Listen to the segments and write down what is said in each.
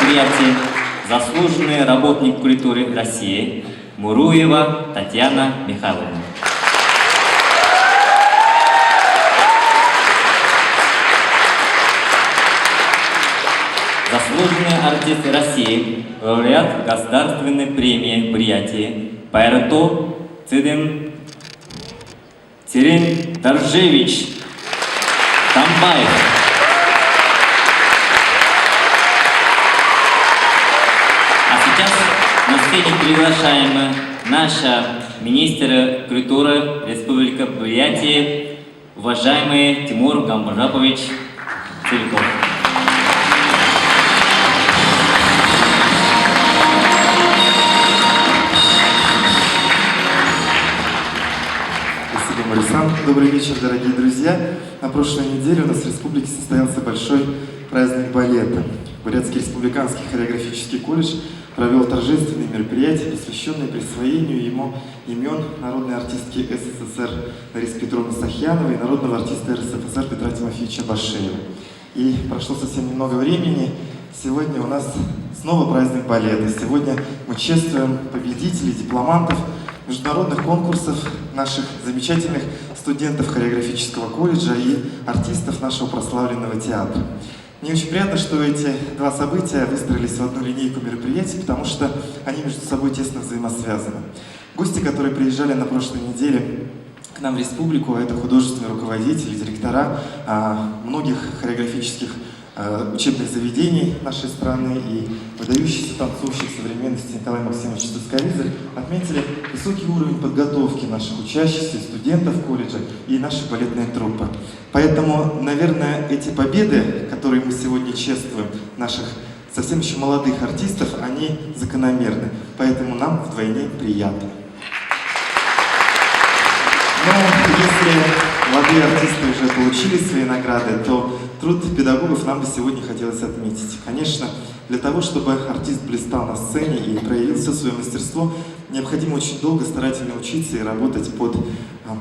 Бурятии, заслуженный работник культуры России Муруева Татьяна Михайловна. Заслуженный артист России, лауреат Государственной премии Бурятии Пайрато Цирин Даржевич Тамбаев. А сейчас на сцене приглашаем наша министр культуры Республики Бурятия, уважаемый Тимур Гамбажапович Цуриков. Марисан. Добрый вечер, дорогие друзья. На прошлой неделе у нас в республике состоялся большой праздник балета. Бурятский республиканский хореографический колледж провел торжественные мероприятия, посвященные присвоению ему имен народной артистки СССР Ларисы Петровны Сахьяновой и народного артиста РСФСР Петра Тимофеевича Башеева. И прошло совсем немного времени. Сегодня у нас снова праздник балета. Сегодня мы чествуем победителей, дипломантов международных конкурсов, наших замечательных студентов хореографического колледжа и артистов нашего прославленного театра. Мне очень приятно, что эти два события выстроились в одну линейку мероприятий, потому что они между собой тесно взаимосвязаны. Гости, которые приезжали на прошлой неделе к нам в республику, это художественные руководители, директора многих хореографических учебных заведений нашей страны и выдающийся танцовщик современности Николай Максимович Цисковизарь отметили высокий уровень подготовки наших учащихся, студентов колледжа и нашей балетной труппы. Поэтому, наверное, эти победы, которые мы сегодня чествуем, наших совсем еще молодых артистов, они закономерны. Поэтому нам вдвойне приятно. Но если молодые артисты уже получили свои награды, то труд педагогов нам бы сегодня хотелось отметить. Конечно, для того, чтобы артист блистал на сцене и проявил все свое мастерство, необходимо очень долго старательно учиться и работать под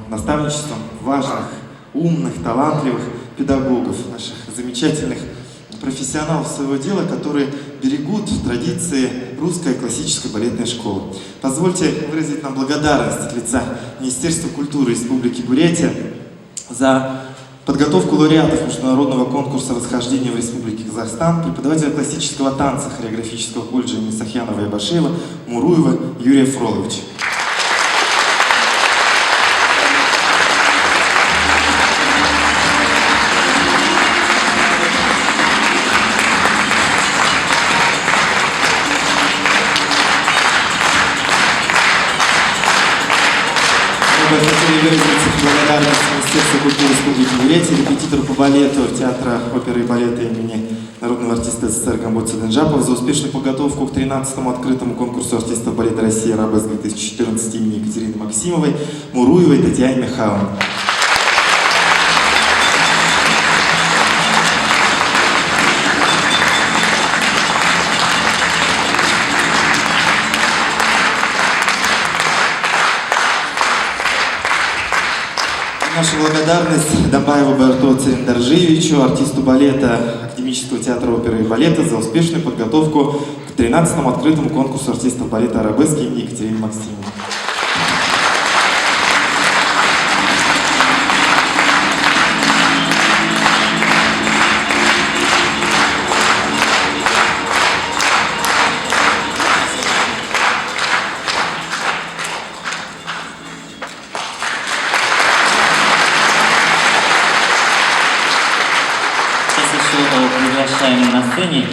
наставничеством важных, умных, талантливых педагогов, наших замечательных профессионалов своего дела, которые берегут традиции русской классической балетной школы. Позвольте выразить нам благодарность от лица Министерства культуры Республики Бурятия за подготовку лауреатов международного конкурса восхождения в Республике Казахстан, преподавателя классического танца хореографического колледжа имени Сахьянова и Башеева Муруева Юрия Фроловича. Хотели выразить благодарность Министерству культуры Республики Бурятия, репетитору по балету Театра оперы и балета имени народного артиста СССР Гамбот Саденжапова за успешную подготовку к 13-му открытому конкурсу артистов балета России «Арабеск 2014» имени Екатерины Максимовой, Муруевой Татьяне Михайловне. Наша благодарность Дамбаеву Барто Цириндаржиевичу, артисту балета Академического театра оперы и балета, за успешную подготовку к 13-му открытому конкурсу артистов балета «Арабеск» имени Екатерины Максимовой. Приглашаем на сцене